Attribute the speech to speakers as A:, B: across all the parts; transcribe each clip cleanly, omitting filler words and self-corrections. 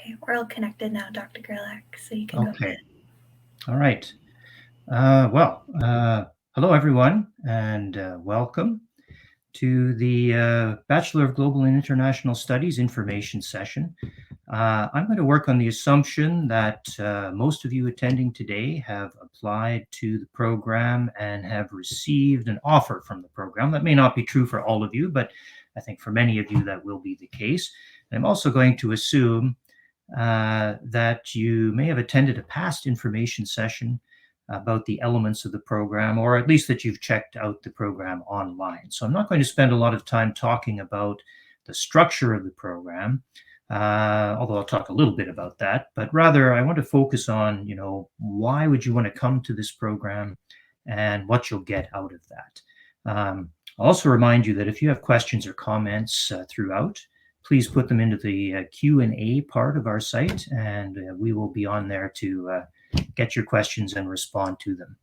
A: Okay, we're all connected now, Dr. Gerlach, so you can go
B: Okay.
A: ahead.
B: All right. Hello, everyone, and welcome to the Bachelor of Global and International Studies information session. I'm going to work on the assumption that most of you attending today have applied to the program and have received an offer from the program. That may not be true for all of you, but I think for many of you that will be the case. I'm also going to assume that you may have attended a past information session about the elements of the program, or at least that you've checked out the program online. So I'm not going to spend a lot of time talking about the structure of the program, although I'll talk a little bit about that, but rather I want to focus on, why would you want to come to this program and what you'll get out of that. I'll also remind you that if you have questions or comments throughout, please put them into the Q&A part of our site, and we will be on there to get your questions and respond to them.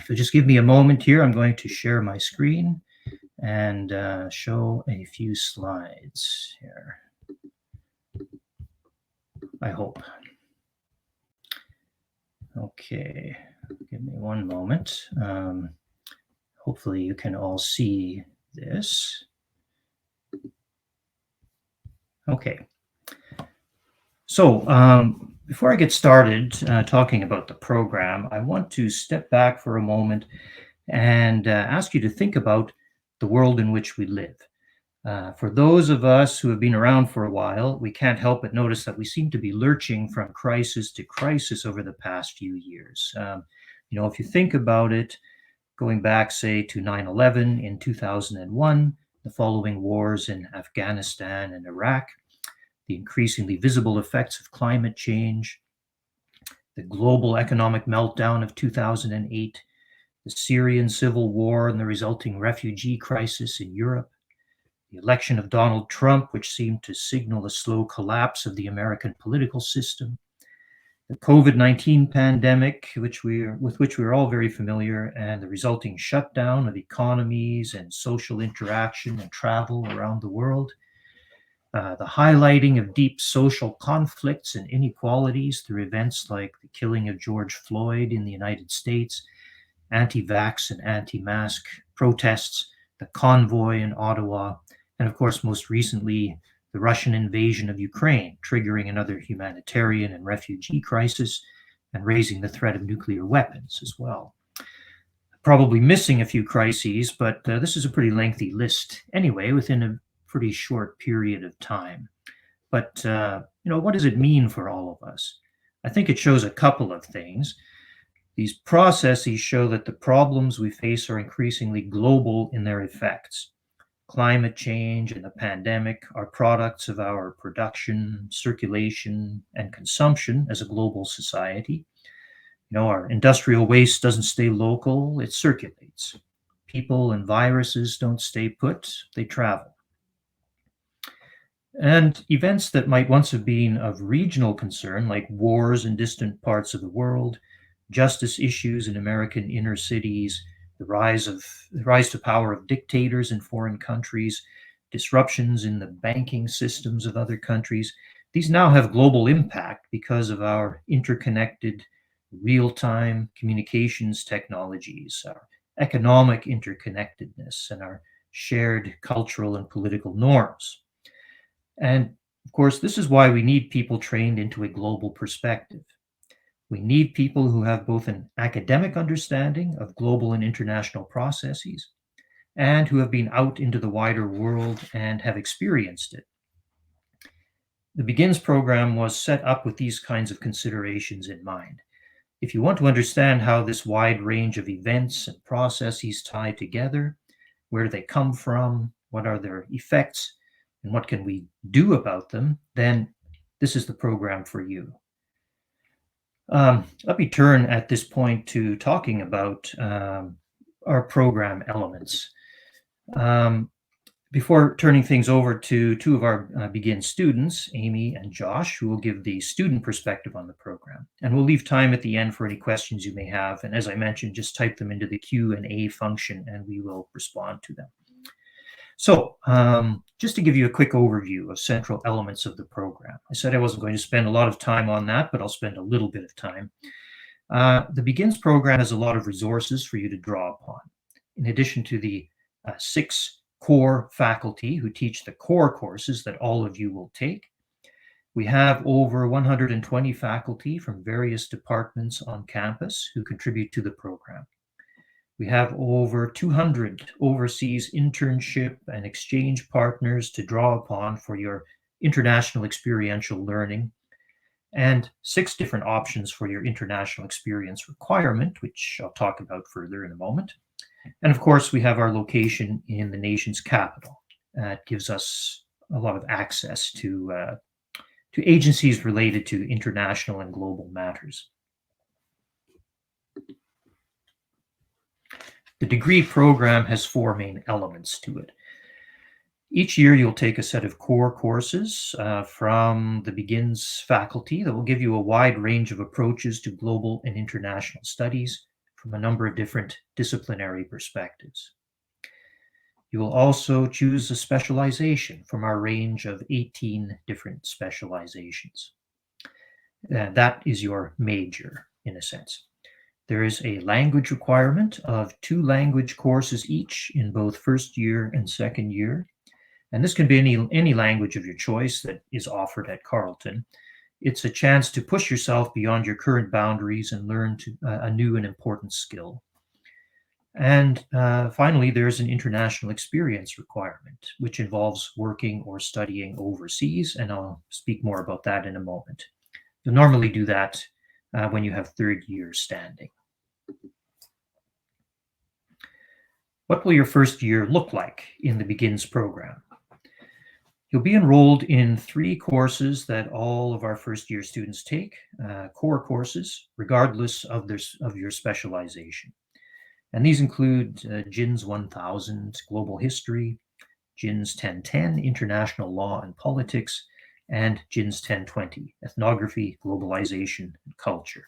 B: So just give me a moment here. I'm going to share my screen and show a few slides here. I hope. Okay, give me one moment. Hopefully you can all see this. Okay. So before I get started talking about the program, I want to step back for a moment and ask you to think about the world in which we live. For those of us who have been around for a while, we can't help but notice that we seem to be lurching from crisis to crisis over the past few years. If you think about it, going back, say, to 9/11 in 2001, the following wars in Afghanistan and Iraq, the increasingly visible effects of climate change, the global economic meltdown of 2008, the Syrian civil war and the resulting refugee crisis in Europe, the election of Donald Trump, which seemed to signal a slow collapse of the American political system, the COVID-19 pandemic, with which we are all very familiar, and the resulting shutdown of economies and social interaction and travel around the world, the highlighting of deep social conflicts and inequalities through events like the killing of George Floyd in the United States, anti-vax and anti-mask protests, the convoy in Ottawa, and of course, most recently, the Russian invasion of Ukraine, triggering another humanitarian and refugee crisis and raising the threat of nuclear weapons as well. Probably missing a few crises, but this is a pretty lengthy list anyway, within a pretty short period of time. But, what does it mean for all of us? I think it shows a couple of things. These processes show that the problems we face are increasingly global in their effects. Climate change and the pandemic are products of our production, circulation, and consumption as a global society. Our industrial waste doesn't stay local, it circulates. People and viruses don't stay put, they travel. And events that might once have been of regional concern, like wars in distant parts of the world, justice issues in American inner cities, the rise to power of dictators in foreign countries, disruptions in the banking systems of other countries, these now have global impact because of our interconnected real-time communications technologies, our economic interconnectedness, and our shared cultural and political norms. And of course, this is why we need people trained into a global perspective. We need people who have both an academic understanding of global and international processes and who have been out into the wider world and have experienced it. The Begins program was set up with these kinds of considerations in mind. If you want to understand how this wide range of events and processes tie together, where do they come from, what are their effects, and what can we do about them, then this is the program for you. Let me turn at this point to talking about our program elements. Before turning things over to two of our Begin students, Amy and Josh, who will give the student perspective on the program. And we'll leave time at the end for any questions you may have. And as I mentioned, just type them into the Q&A function and we will respond to them. So just to give you a quick overview of central elements of the program. I said I wasn't going to spend a lot of time on that, but I'll spend a little bit of time. The Begins program has a lot of resources for you to draw upon. In addition to the 6 core faculty who teach the core courses that all of you will take, we have over 120 faculty from various departments on campus who contribute to the program. We have over 200 overseas internship and exchange partners to draw upon for your international experiential learning, and 6 different options for your international experience requirement, which I'll talk about further in a moment. And of course, we have our location in the nation's capital. It gives us a lot of access to agencies related to international and global matters. The degree program has 4 main elements to it. Each year, you'll take a set of core courses from the Begins faculty that will give you a wide range of approaches to global and international studies from a number of different disciplinary perspectives. You will also choose a specialization from our range of 18 different specializations. That is your major, in a sense. There is a language requirement of 2 language courses each in both first year and second year. And this can be any language of your choice that is offered at Carleton. It's a chance to push yourself beyond your current boundaries and learn a new and important skill. And finally, there's an international experience requirement, which involves working or studying overseas, and I'll speak more about that in a moment. You'll normally do that when you have third year standing. What will your first year look like in the Begins program? You'll be enrolled in 3 courses that all of our first year students take, core courses, regardless of your specialization. And these include GINS 1000, Global History, GINS 1010, International Law and Politics, and GINS 1020, Ethnography, Globalization, and Culture.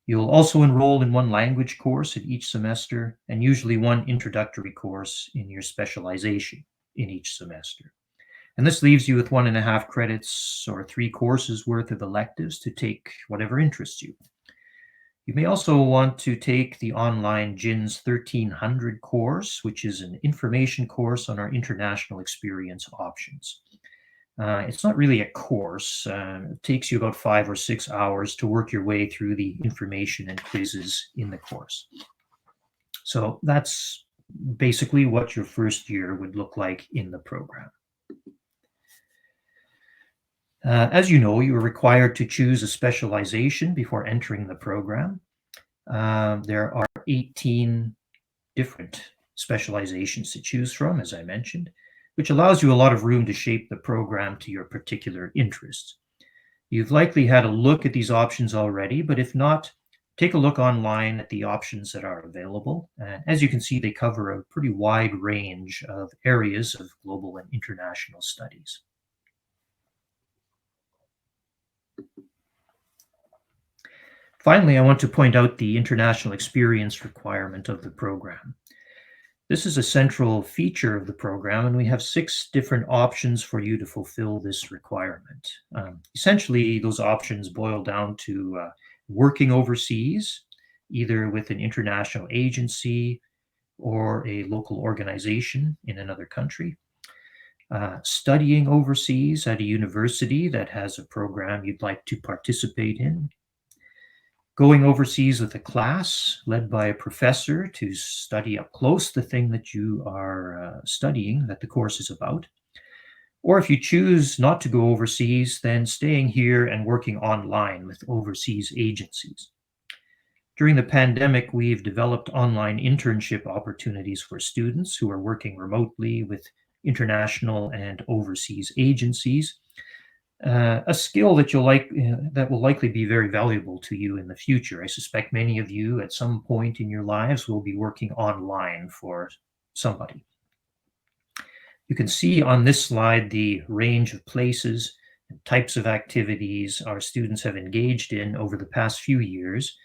B: You'll also enroll in 1 language course in each semester, and usually 1 introductory course in your specialization in each semester. And this leaves you with 1.5 credits or 3 courses worth of electives to take whatever interests you. You may also want to take the online GINS 1300 course, which is an information course on our international experience options. It's not really a course. It takes you about 5 or 6 hours to work your way through the information and quizzes in the course. So that's basically what your first year would look like in the program. As you know, you are required to choose a specialization before entering the program. There are 18 different specializations to choose from, as I mentioned, which allows you a lot of room to shape the program to your particular interests. You've likely had a look at these options already, but if not, take a look online at the options that are available. And as you can see, they cover a pretty wide range of areas of global and international studies. Finally, I want to point out the international experience requirement of the program. This is a central feature of the program, and we have 6 different options for you to fulfill this requirement. Essentially, those options boil down to working overseas, either with an international agency or a local organization in another country, studying overseas at a university that has a program you'd like to participate in, going overseas with a class led by a professor to study up close the thing that you are studying, that the course is about. Or if you choose not to go overseas, then staying here and working online with overseas agencies. During the pandemic, we've developed online internship opportunities for students who are working remotely with international and overseas agencies. A skill that that will likely be very valuable to you in the future. I suspect many of you at some point in your lives will be working online for somebody. You can see on this slide the range of places and types of activities our students have engaged in over the past few years.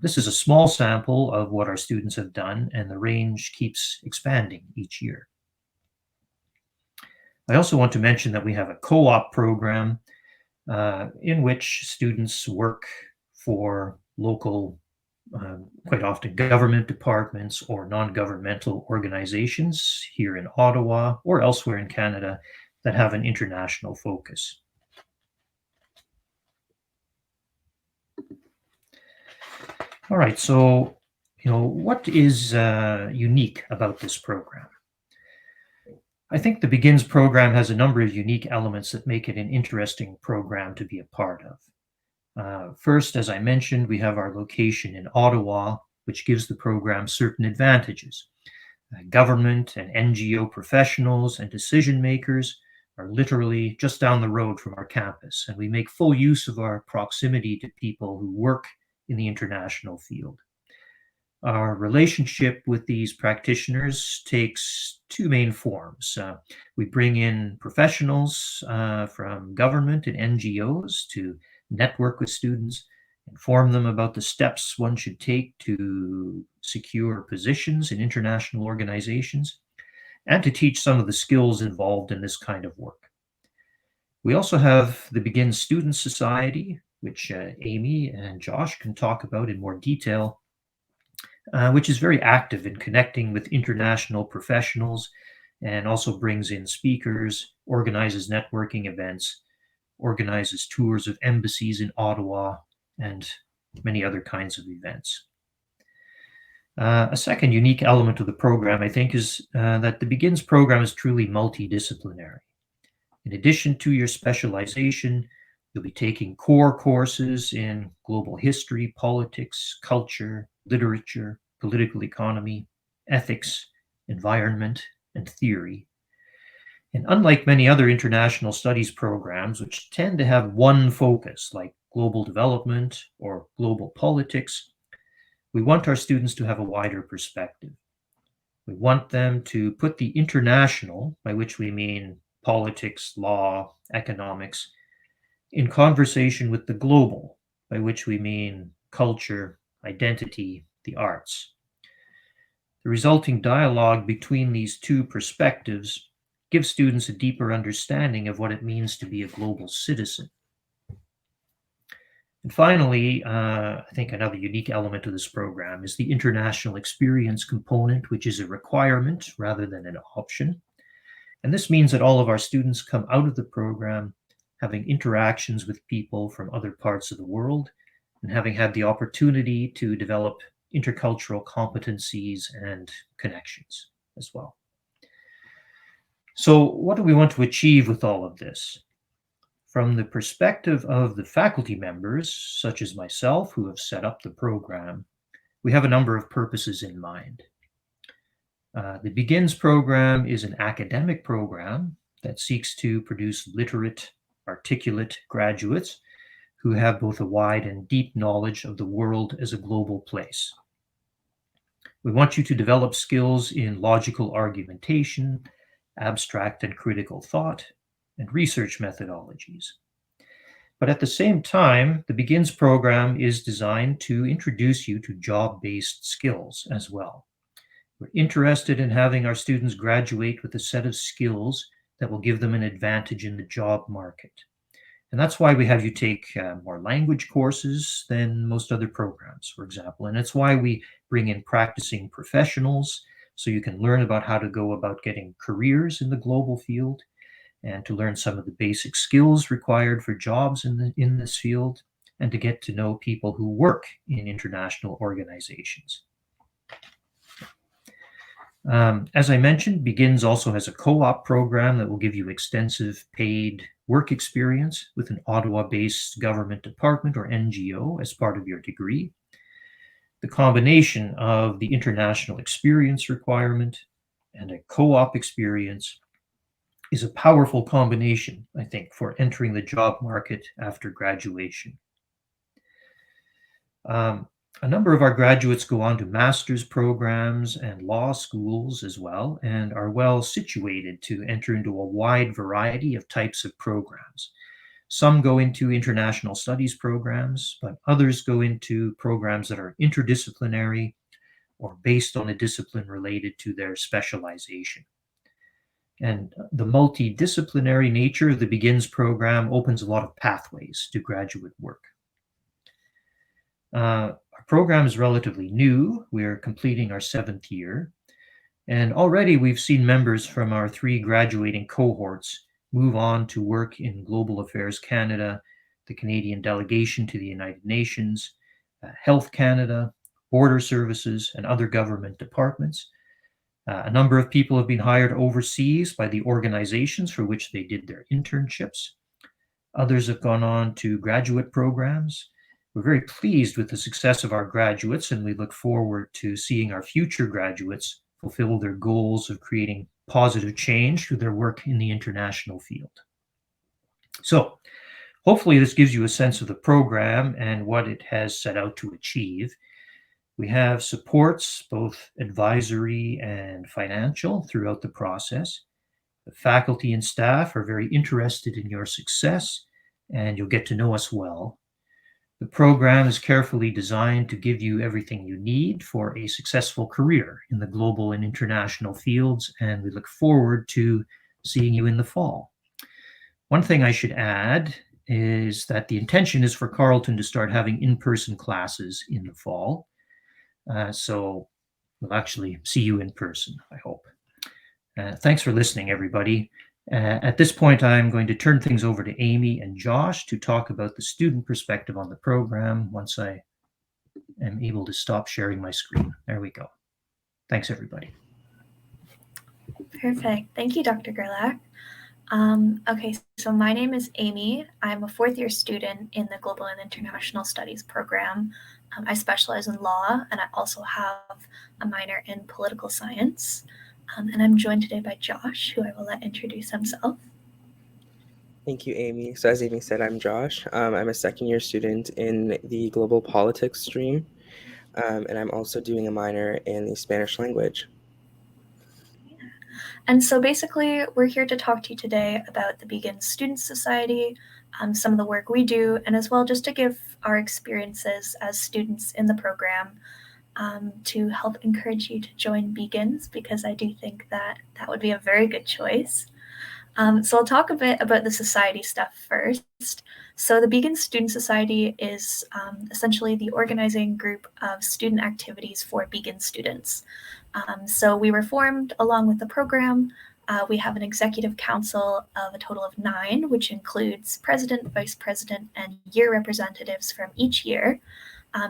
B: This is a small sample of what our students have done, and the range keeps expanding each year. I also want to mention that we have a co-op program in which students work for local, quite often government departments or non-governmental organizations here in Ottawa or elsewhere in Canada that have an international focus. All right, so what is unique about this program? I think the Begins program has a number of unique elements that make it an interesting program to be a part of. First, as I mentioned, we have our location in Ottawa, which gives the program certain advantages. Government and NGO professionals and decision makers are literally just down the road from our campus, and we make full use of our proximity to people who work in the international field. Our relationship with these practitioners takes two main forms. We bring in professionals from government and NGOs to network with students, inform them about the steps one should take to secure positions in international organizations, and to teach some of the skills involved in this kind of work. We also have the Begin Student Society, which Amy and Josh can talk about in more detail, which is very active in connecting with international professionals and also brings in speakers, organizes networking events, organizes tours of embassies in Ottawa, and many other kinds of events. A second unique element of the program, I think, is that the Begins program is truly multidisciplinary. In addition to your specialization, you'll be taking core courses in global history, politics, culture, literature, political economy, ethics, environment, and theory. And unlike many other international studies programs, which tend to have one focus, like global development or global politics, we want our students to have a wider perspective. We want them to put the international, by which we mean politics, law, economics, in conversation with the global, by which we mean culture, identity, the arts. The resulting dialogue between these two perspectives gives students a deeper understanding of what it means to be a global citizen. And finally, I think another unique element of this program is the international experience component, which is a requirement rather than an option. And this means that all of our students come out of the program having interactions with people from other parts of the world and having had the opportunity to develop intercultural competencies and connections as well. So, what do we want to achieve with all of this? From the perspective of the faculty members, such as myself, who have set up the program, we have a number of purposes in mind. The Begins program is an academic program that seeks to produce literate, articulate graduates who have both a wide and deep knowledge of the world as a global place. We want you to develop skills in logical argumentation, abstract and critical thought, and research methodologies. But at the same time, the Begins program is designed to introduce you to job-based skills as well. We're interested in having our students graduate with a set of skills that will give them an advantage in the job market. And that's why we have you take more language courses than most other programs, for example. And it's why we bring in practicing professionals so you can learn about how to go about getting careers in the global field and to learn some of the basic skills required for jobs in this field and to get to know people who work in international organizations. As I mentioned, Begins also has a co-op program that will give you extensive paid work experience with an Ottawa-based government department or NGO as part of your degree. The combination of the international experience requirement and a co-op experience is a powerful combination, I think, for entering the job market after graduation. A number of our graduates go on to master's programs and law schools as well, and are well situated to enter into a wide variety of types of programs. Some go into international studies programs, but others go into programs that are interdisciplinary or based on a discipline related to their specialization. And the multidisciplinary nature of the Begins program opens a lot of pathways to graduate work. Our program is relatively new. We are completing our 7th year. And already we've seen members from our 3 graduating cohorts move on to work in Global Affairs Canada, the Canadian delegation to the United Nations, Health Canada, Border Services, and other government departments. A number of people have been hired overseas by the organizations for which they did their internships. Others have gone on to graduate programs. We're very pleased with the success of our graduates, and we look forward to seeing our future graduates fulfill their goals of creating positive change through their work in the international field. So, hopefully, this gives you a sense of the program and what it has set out to achieve. We have supports, both advisory and financial, throughout the process. The faculty and staff are very interested in your success, and you'll get to know us well. The program is carefully designed to give you everything you need for a successful career in the global and international fields, and we look forward to seeing you in the fall. One thing I should add is that the intention is for Carleton to start having in-person classes in the fall. So we'll actually see you in person, I hope. Thanks for listening, everybody. At this point, I'm going to turn things over to Amy and Josh to talk about the student perspective on the program once I am able to stop sharing my screen. There we go. Thanks, everybody.
A: Perfect. Thank you, Dr. Gerlach. Okay, so my name is Amy. I'm a 4th-year student in the Global and International Studies program. I specialize in law, and I also have a minor in political science. And I'm joined today by Josh, who I will let introduce himself.
C: Thank you, Amy. So as Amy said, I'm Josh. I'm a 2nd-year student in the global politics stream, and I'm also doing a minor in the Spanish language.
A: And so basically, we're here to talk to you today about the Begin Student Society, some of the work we do, and as well just to give our experiences as students in the program to help encourage you to join Begins, because I do think that that would be a very good choice. So I'll talk a bit about the society stuff first. So the Begin Student Society is essentially the organizing group of student activities for Begin students. So we were formed along with the program. We have an executive council of a total of 9, which includes president, vice president, and year representatives from each year.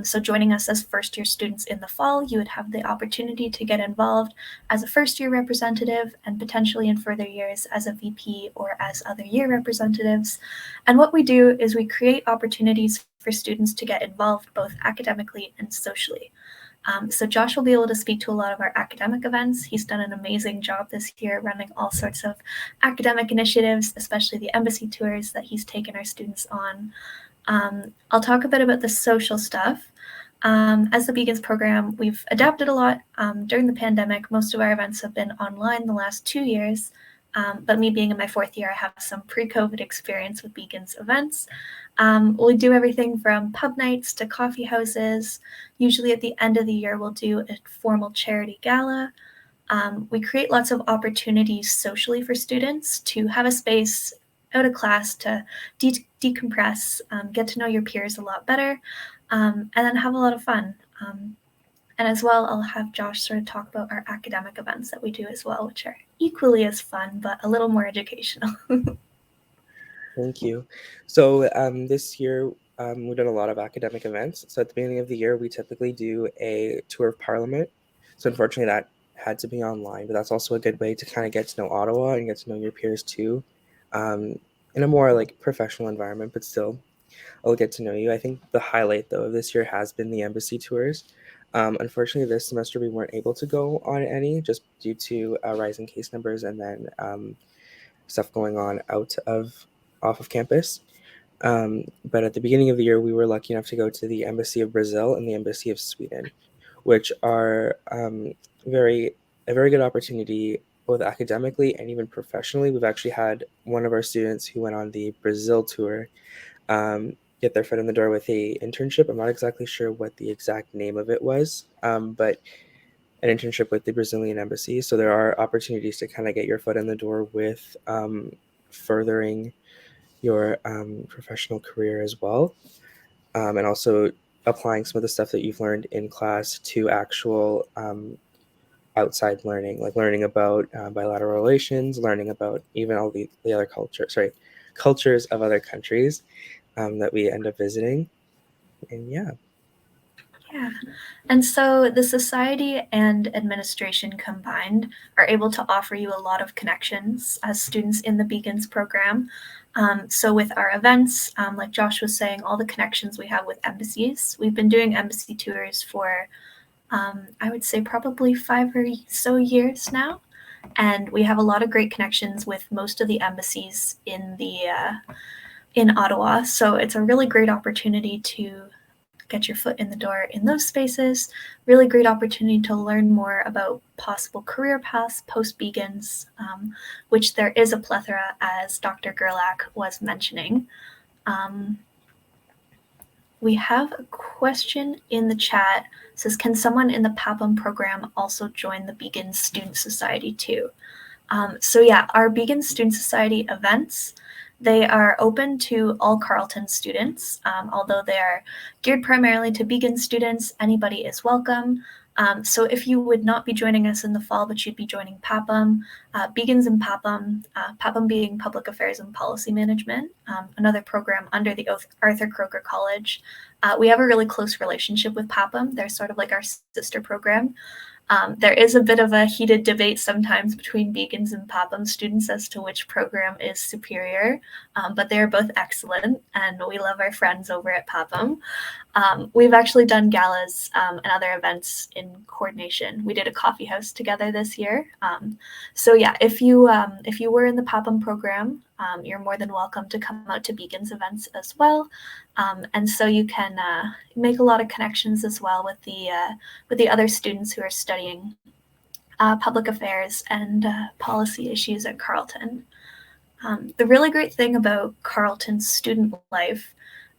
A: So joining us as first-year students in the fall, you would have the opportunity to get involved as a first-year representative and potentially in further years as a VP or as other year representatives. And what we do is we create opportunities for students to get involved both academically and socially. So Josh will be able to speak to a lot of our academic events. He's done an amazing job this year running all sorts of academic initiatives, especially the embassy tours that he's taken our students on. I'll talk a bit about the social stuff. As the Begins program, we've adapted a lot. During the pandemic, most of our events have been online the last 2 years. But me being in my 4th year, I have some pre-COVID experience with Begins events. We do everything from pub nights to coffee houses. Usually at the end of the year, we'll do a formal charity gala. We create lots of opportunities socially for students to have a space out of class to decompress, get to know your peers a lot better, and then have a lot of fun. And as well, I'll have Josh sort of talk about our academic events that we do as well, which are equally as fun, but a little more educational.
C: Thank you. So this year, we've done a lot of academic events. So at the beginning of the year, we typically do a tour of Parliament. So unfortunately, that had to be online, but that's also a good way to kind of get to know Ottawa and get to know your peers too, in a more like professional environment, but still, I'll get to know you. I think the highlight though of this year has been the embassy tours. Unfortunately, this semester we weren't able to go on any just due to rising case numbers and then stuff going on off of campus. But at the beginning of the year, we were lucky enough to go to the Embassy of Brazil and the Embassy of Sweden, which are a very good opportunity both academically and even professionally. We've actually had one of our students who went on the Brazil tour get their foot in the door with a internship. I'm not exactly sure what the exact name of it was, but an internship with the Brazilian embassy. So there are opportunities to kind of get your foot in the door with furthering your professional career as well. And also applying some of the stuff that you've learned in class to actual outside learning, like learning about bilateral relations, learning about even all the other cultures of other countries that we end up visiting. And yeah.
A: Yeah. And so the society and administration combined are able to offer you a lot of connections as students in the Beacons program. So with our events, like Josh was saying, all the connections we have with embassies, we've been doing embassy tours for, I would say, probably 5 or so years now. And we have a lot of great connections with most of the embassies in Ottawa. So it's a really great opportunity to get your foot in the door in those spaces. Really great opportunity to learn more about possible career paths post Beacons, which there is a plethora, as Dr. Gerlach was mentioning. We have a question in the chat. It says, can someone in the PAPM program also join the Beacons Student Society too? So yeah, our Beacons Student Society events, they are open to all Carleton students, although they are geared primarily to Beacons students. Anybody is welcome. So if you would not be joining us in the fall, but you'd be joining PAPM, Beacons and PAPM, PAPM being Public Affairs and Policy Management, another program under the Arthur Croker College. We have a really close relationship with PAPM. They're sort of like our sister program. There is a bit of a heated debate sometimes between Beacons and PAPM students as to which program is superior, but they are both excellent, and we love our friends over at PAPM. We've actually done galas and other events in coordination. We did a coffee house together this year. So yeah, if you were in the PAPM program, you're more than welcome to come out to Beacons events as well. And so you can make a lot of connections as well with the other students who are studying public affairs and policy issues at Carleton. The really great thing about Carleton's student life,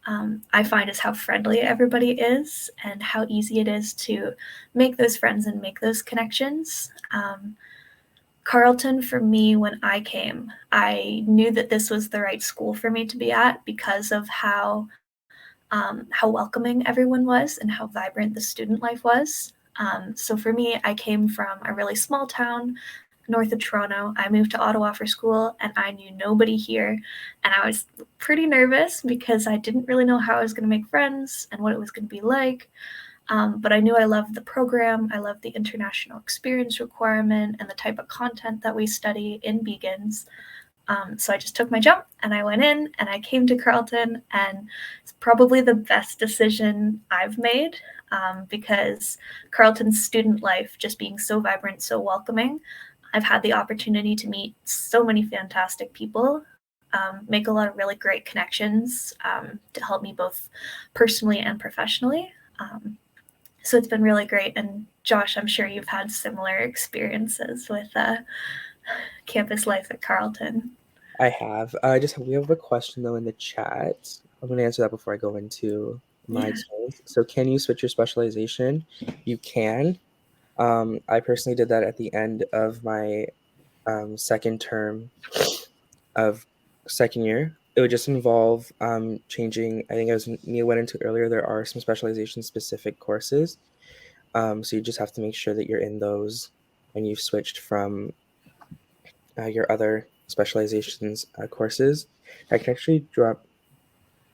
A: I find, is how friendly everybody is and how easy it is to make those friends and make those connections. Carleton, for me, when I came, I knew that this was the right school for me to be at because of how welcoming everyone was and how vibrant the student life was. So for me, I came from a really small town north of Toronto. I moved to Ottawa for school and I knew nobody here. And I was pretty nervous because I didn't really know how I was going to make friends and what it was going to be like. But I knew I loved the program. I loved the international experience requirement and the type of content that we study in Beacons. So I just took my jump and I went in and I came to Carleton, and it's probably the best decision I've made because Carleton's student life just being so vibrant, so welcoming. I've had the opportunity to meet so many fantastic people, make a lot of really great connections to help me both personally and professionally. So it's been really great. And Josh, I'm sure you've had similar experiences with campus life at Carleton.
C: I have. We have a question though in the chat. I'm going to answer that before I go into my experience. So, can you switch your specialization? You can. I personally did that at the end of my second term of second year. It would just involve changing. I think as Nia went into earlier, there are some specialization specific courses. So you just have to make sure that you're in those when you've switched from your other specializations courses. I can actually drop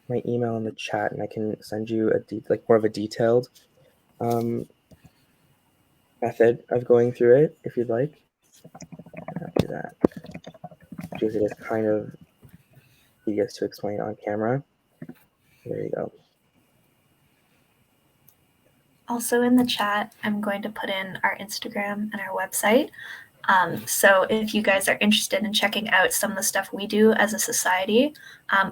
C: my email in the chat and I can send you more of a detailed method of going through it if you'd like. I'll do that because it is kind of tedious to explain on camera. There you go.
A: Also in the chat, I'm going to put in our Instagram and our website. So if you guys are interested in checking out some of the stuff we do as a society,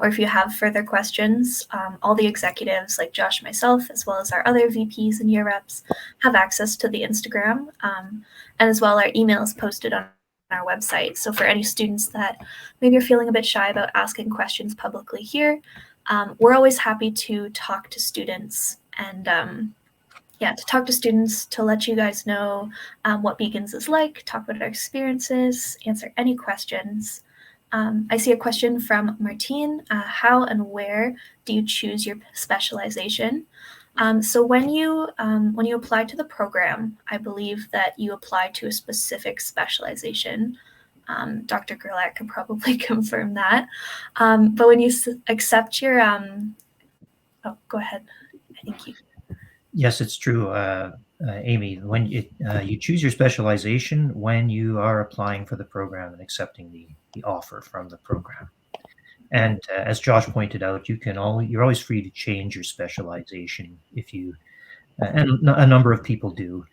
A: or if you have further questions, all the executives like Josh and myself, as well as our other VPs and year reps, have access to the Instagram. And as well, our email is posted on our website. So for any students that maybe are feeling a bit shy about asking questions publicly here, we're always happy to talk to students and to talk to students, to let you guys know what Beacons is like, talk about our experiences, answer any questions. I see a question from Martine. How and where do you choose your specialization? So when you apply to the program, I believe that you apply to a specific specialization. Dr. Gerlach could probably confirm that. But when you accept your, go ahead. I think you.
B: Yes, it's true, Amy. When you choose your specialization when you are applying for the program and accepting the offer from the program. And as Josh pointed out, you're always free to change your specialization if you, and a number of people do.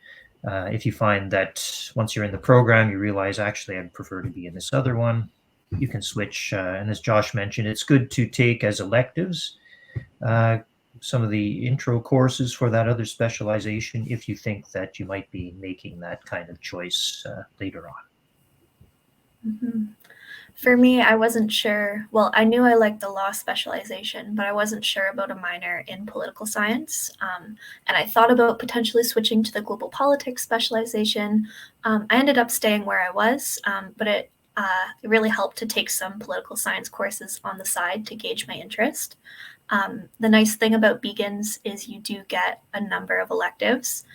B: If you find that once you're in the program, you realize actually I'd prefer to be in this other one, you can switch. And as Josh mentioned, it's good to take as electives some of the intro courses for that other specialization if you think that you might be making that kind of choice later on.
A: Mm-hmm. For me, I wasn't sure. Well, I knew I liked the law specialization, but I wasn't sure about a minor in political science. And I thought about potentially switching to the global politics specialization. I ended up staying where I was, but it really helped to take some political science courses on the side to gauge my interest. The nice thing about Beacons is you do get a number of electives.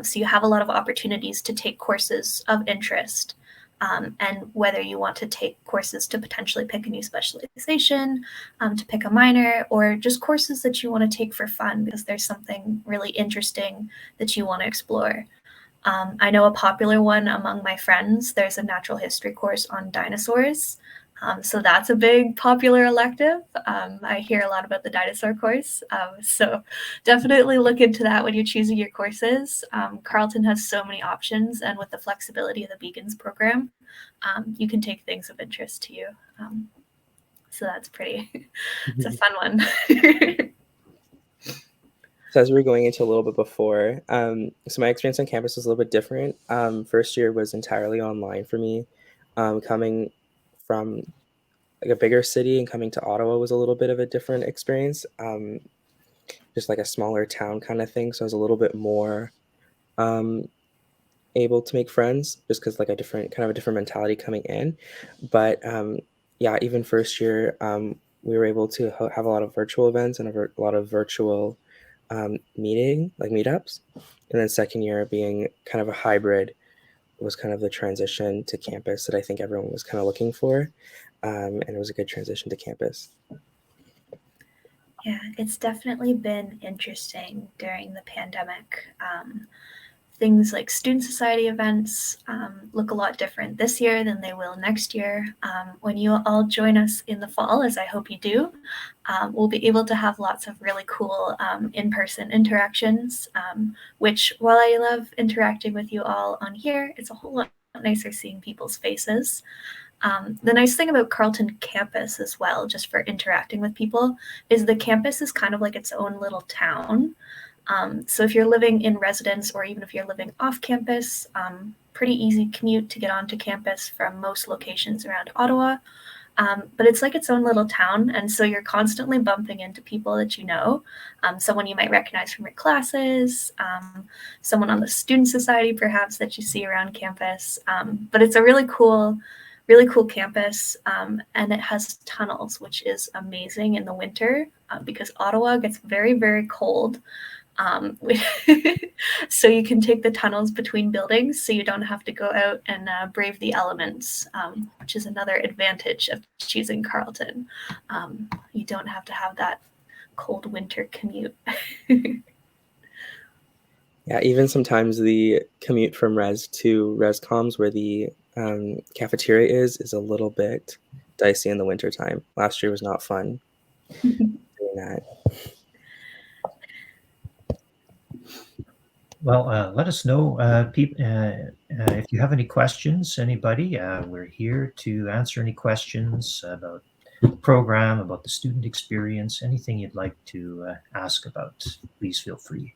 A: So you have a lot of opportunities to take courses of interest. And whether you want to take courses to potentially pick a new specialization, to pick a minor, or just courses that you want to take for fun because there's something really interesting that you want to explore. I know a popular one among my friends, there's a natural history course on dinosaurs. So that's a big popular elective. I hear a lot about the dinosaur course. So definitely look into that when you're choosing your courses. Carleton has so many options, and with the flexibility of the Beacons program, you can take things of interest to you. So that's it's a fun one.
C: So as we were going into a little bit before, so my experience on campus was a little bit different. First year was entirely online for me. Coming from like a bigger city and coming to Ottawa was a little bit of a different experience. Just like a smaller town kind of thing. So I was a little bit more able to make friends just because like a different mentality coming in. But yeah, even first year, we were able to have a lot of virtual events and a lot of virtual meetups. And then second year being kind of a hybrid was kind of the transition to campus that I think everyone was kind of looking for. And it was a good transition to campus.
A: Yeah, it's definitely been interesting during the pandemic. Things like student society events look a lot different this year than they will next year. When you all join us in the fall, as I hope you do, we'll be able to have lots of really cool in-person interactions, which while I love interacting with you all on here, it's a whole lot nicer seeing people's faces. The nice thing about Carleton campus as well, just for interacting with people, is the campus is kind of like its own little town. So if you're living in residence or even if you're living off campus, pretty easy commute to get onto campus from most locations around Ottawa. But it's like its own little town. And so you're constantly bumping into people that you know, someone you might recognize from your classes, someone on the student society perhaps that you see around campus. But it's a really cool campus, and it has tunnels, which is amazing in the winter because Ottawa gets very, very cold. So you can take the tunnels between buildings so you don't have to go out and brave the elements, which is another advantage of choosing Carleton. You don't have to have that cold winter commute.
C: Yeah, even sometimes the commute from res to rescoms where the cafeteria is a little bit dicey in the wintertime. Last year was not fun doing that.
B: Well, let us know, if you have any questions, anybody. We're here to answer any questions about the program, about the student experience, anything you'd like to ask about. Please feel free.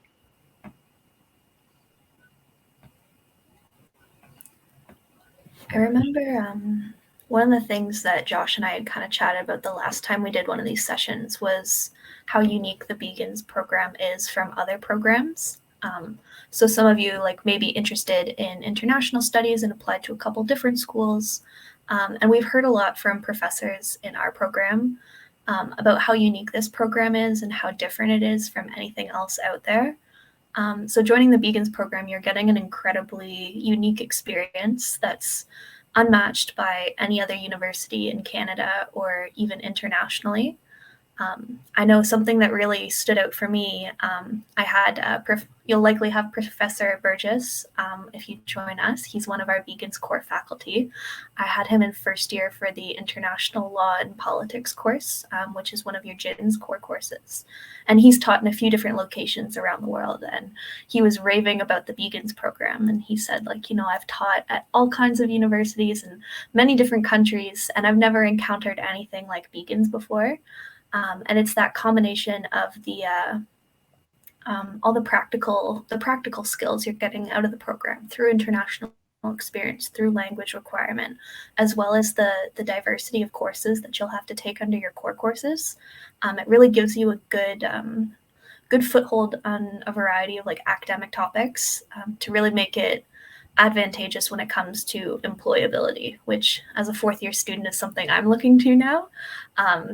A: I remember one of the things that Josh and I had kind of chatted about the last time we did one of these sessions was how unique the Beacons program is from other programs. So some of you like may be interested in international studies and applied to a couple different schools. And we've heard a lot from professors in our program about how unique this program is and how different it is from anything else out there. So joining the Begins program, you're getting an incredibly unique experience that's unmatched by any other university in Canada or even internationally. I know something that really stood out for me. I had you'll likely have Professor Burgess if you join us. He's one of our Begins core faculty. I had him in first year for the International Law and Politics course, which is one of your JIN's core courses. And he's taught in a few different locations around the world. And he was raving about the Begins program. And he said, like, I've taught at all kinds of universities in many different countries, and I've never encountered anything like Begins before. And it's that combination of all the practical skills you're getting out of the program through international experience, through language requirement, as well as the diversity of courses that you'll have to take under your core courses. It really gives you a good foothold on a variety of like academic topics to really make it advantageous when it comes to employability, which as a fourth year student is something I'm looking to now.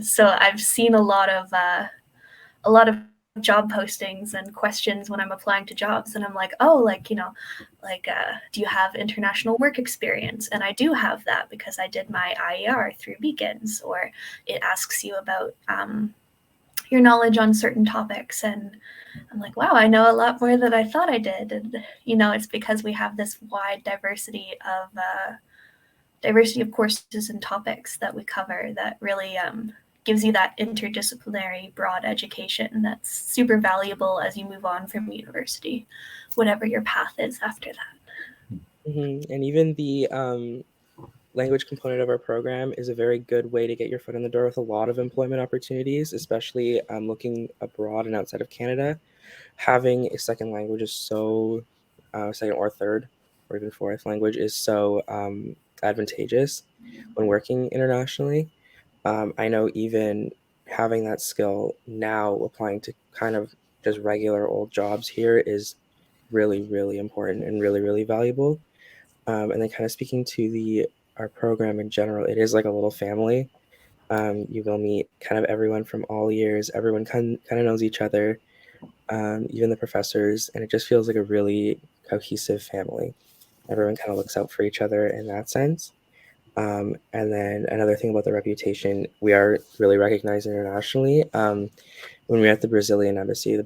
A: So I've seen a lot of job postings and questions when I'm applying to jobs, and I'm like, oh, do you have international work experience? And I do have that because I did my IER through Beacons. Or it asks you about your knowledge on certain topics, and I'm like, wow, I know a lot more than I thought I did. And it's because we have this wide diversity of courses and topics that we cover that really gives you that interdisciplinary broad education that's super valuable as you move on from university, whatever your path is after that.
C: Mm-hmm. And even the language component of our program is a very good way to get your foot in the door with a lot of employment opportunities, especially looking abroad and outside of Canada. Having a second language is so, second or third or even fourth language is so advantageous when working internationally. I know even having that skill now applying to kind of just regular old jobs here is really, really important and really, really valuable. And then kind of speaking to our program in general, it is like a little family. You will meet kind of everyone from all years. Everyone kind of knows each other, even the professors, and it just feels like a really cohesive family. Everyone kind of looks out for each other in that sense. And then another thing about the reputation, we are really recognized internationally. When we were at the Brazilian embassy, a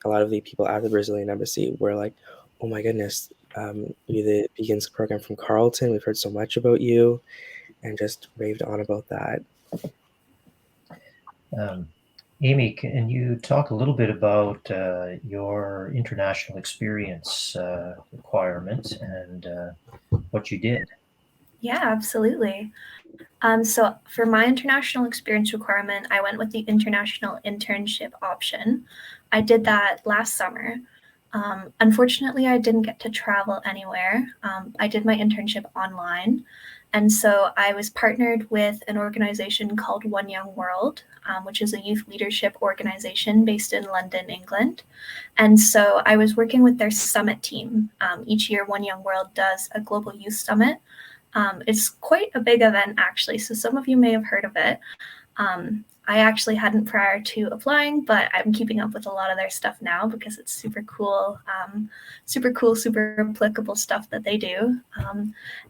C: lot of the people at the Brazilian embassy were like, oh my goodness, you're the Begins program from Carleton. We've heard so much about you, and just raved on about that.
B: Amy, can you talk a little bit about your international experience requirement and what you did?
A: Yeah, absolutely. So for my international experience requirement, I went with the international internship option. I did that last summer. Unfortunately, I didn't get to travel anywhere. I did my internship online. And so I was partnered with an organization called One Young World, which is a youth leadership organization based in London, England. And so I was working with their summit team. Each year, One Young World does a global youth summit. It's quite a big event, actually, so some of you may have heard of it. I actually hadn't prior to applying, but I'm keeping up with a lot of their stuff now because it's super cool, super applicable stuff that they do.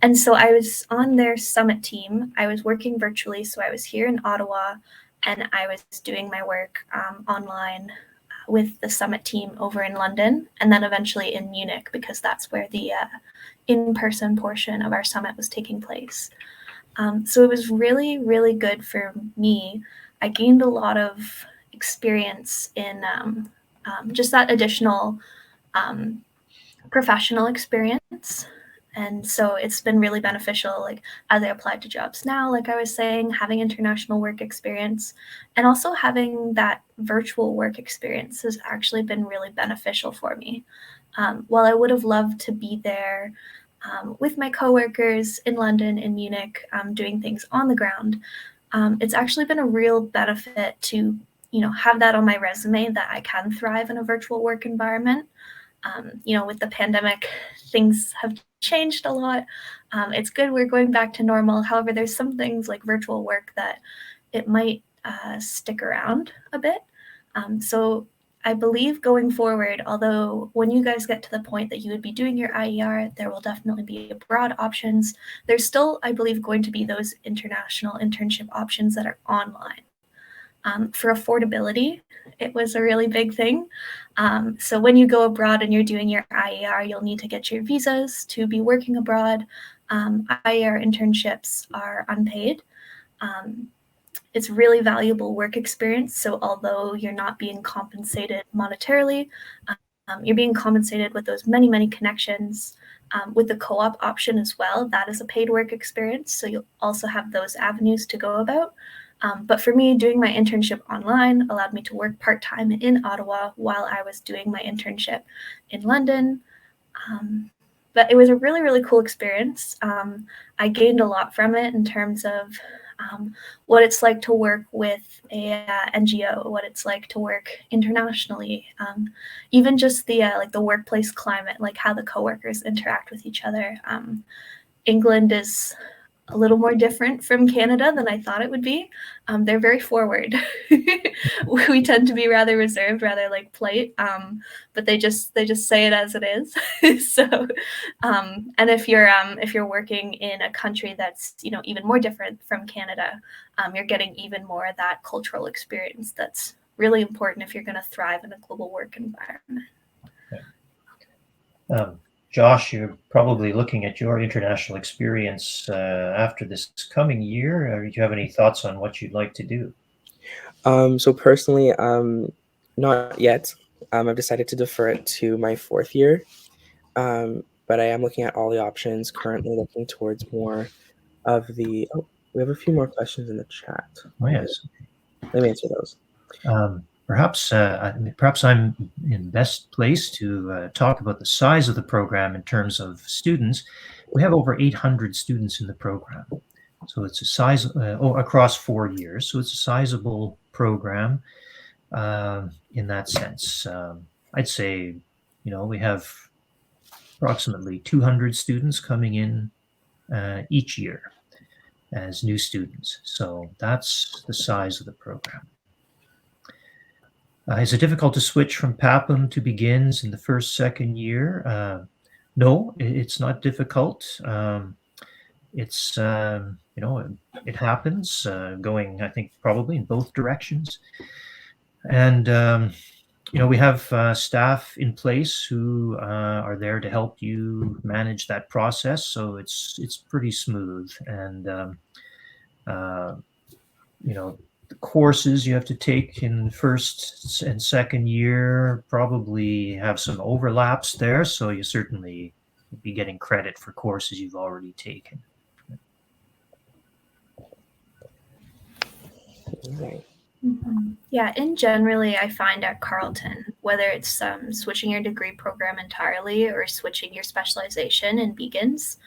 A: And so I was on their summit team. I was working virtually, so I was here in Ottawa, and I was doing my work online with the summit team over in London, and then eventually in Munich, because that's where the in-person portion of our summit was taking place. So it was really, really good for me. I gained a lot of experience in just that additional professional experience. And so it's been really beneficial, like as I applied to jobs now, like I was saying, having international work experience and also having that virtual work experience has actually been really beneficial for me. While I would have loved to be there with my coworkers in London, in Munich, doing things on the ground, it's actually been a real benefit to have that on my resume that I can thrive in a virtual work environment. With the pandemic, things have changed a lot. It's good we're going back to normal. However, there's some things like virtual work that it might stick around a bit. So I believe going forward, although when you guys get to the point that you would be doing your IER, there will definitely be abroad options. There's still, I believe, going to be those international internship options that are online. For affordability, it was a really big thing. So when you go abroad and you're doing your IER, you'll need to get your visas to be working abroad. IER internships are unpaid. It's really valuable work experience. So although you're not being compensated monetarily, you're being compensated with those many, many connections. With the co-op option as well, that is a paid work experience. So you'll also have those avenues to go about. But for me, doing my internship online allowed me to work part-time in Ottawa while I was doing my internship in London. But it was a really, really cool experience. I gained a lot from it in terms of what it's like to work with a NGO, what it's like to work internationally, even just the the workplace climate, like how the coworkers interact with each other. England is a little more different from Canada than I thought it would be. They're very forward. We tend to be rather reserved, rather like polite, but they just say it as it is. So, and if you're working in a country that's even more different from Canada, you're getting even more of that cultural experience. That's really important if you're going to thrive in a global work environment.
B: Josh, you're probably looking at your international experience after this coming year. Or do you have any thoughts on what you'd like to do?
C: So personally, not yet. I've decided to defer it to my fourth year, but I am looking at all the options. Currently, looking towards more of the. Oh, we have a few more questions in the chat.
B: Oh, yes.
C: Let me answer those.
B: Perhaps I'm in best place to talk about the size of the program in terms of students. We have over 800 students in the program, so it's a size across 4 years. So it's a sizable program in that sense. I'd say, we have approximately 200 students coming in each year as new students. So that's the size of the program. Is it difficult to switch from Papua to Begins in the second year? No, it's not difficult. It's, it happens going, I think, probably in both directions. And, we have staff in place who are there to help you manage that process. So it's pretty smooth. And, the courses you have to take in first and second year probably have some overlaps there, so you certainly be getting credit for courses you've already taken.
C: Okay.
A: Mm-hmm. Yeah, in generally, I find at Carleton, whether it's switching your degree program entirely or switching your specialization in Begins,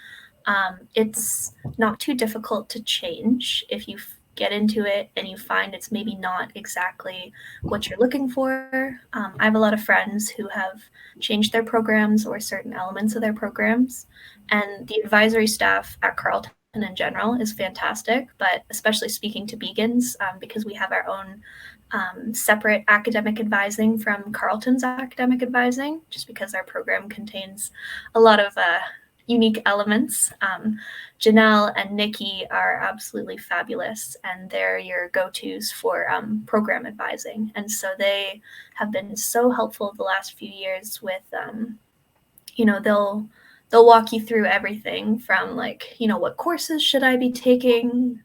A: it's not too difficult to change if you get into it and you find it's maybe not exactly what you're looking for. I have a lot of friends who have changed their programs or certain elements of their programs, and the advisory staff at Carleton in general is fantastic, but especially speaking to Begins, because we have our own separate academic advising from Carleton's academic advising, just because our program contains a lot of unique elements. Janelle and Nikki are absolutely fabulous, and they're your go-tos for program advising. And so they have been so helpful the last few years with, they'll walk you through everything from what courses should I be taking?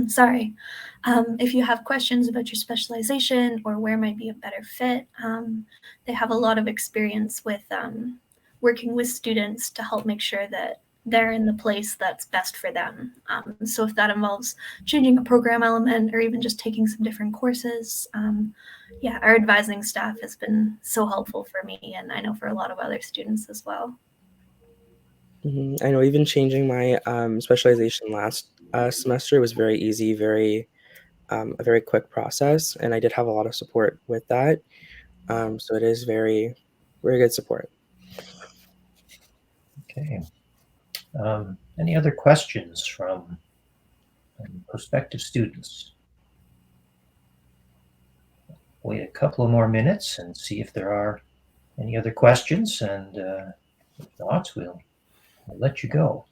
A: Sorry. If you have questions about your specialization or where might be a better fit, they have a lot of experience with working with students to help make sure that they're in the place that's best for them. So if that involves changing a program element or even just taking some different courses, our advising staff has been so helpful for me, and I know for a lot of other students as well.
C: Mm-hmm. I know even changing my specialization last semester was very easy, very a very quick process, and I did have a lot of support with that. So it is very, very good support.
B: Okay. Any other questions from prospective students? Wait a couple of more minutes and see if there are any other questions, and if not, we'll let you go.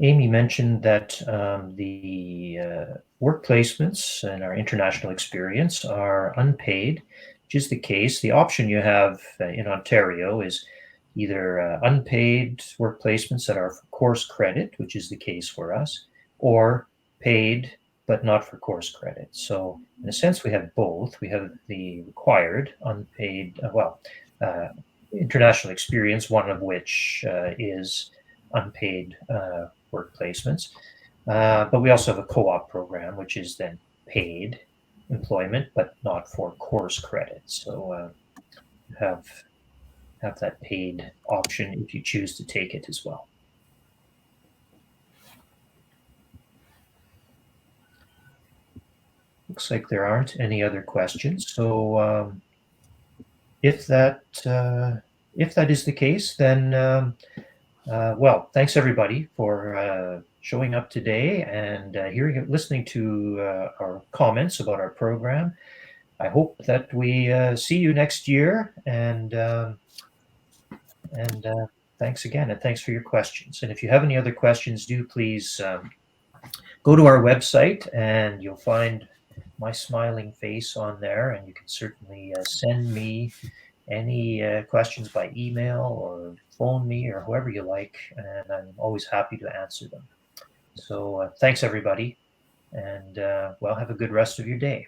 B: Amy mentioned that the work placements and our international experience are unpaid, which is the case. The option you have in Ontario is either unpaid work placements that are for course credit, which is the case for us, or paid but not for course credit. So in a sense, we have both. We have the required unpaid, international experience, one of which is unpaid work placements. But we also have a co-op program, which is then paid employment, but not for course credit. So have that paid option if you choose to take it as well. Looks like there aren't any other questions. So if that is the case, then well, thanks everybody for showing up today and listening to our comments about our program. I hope that we see you next year, and thanks again, and thanks for your questions. And if you have any other questions, do please go to our website, and you'll find my smiling face on there, and you can certainly send me any questions by email or phone me or whoever you like, and I'm always happy to answer them. So thanks everybody, and well, have a good rest of your day.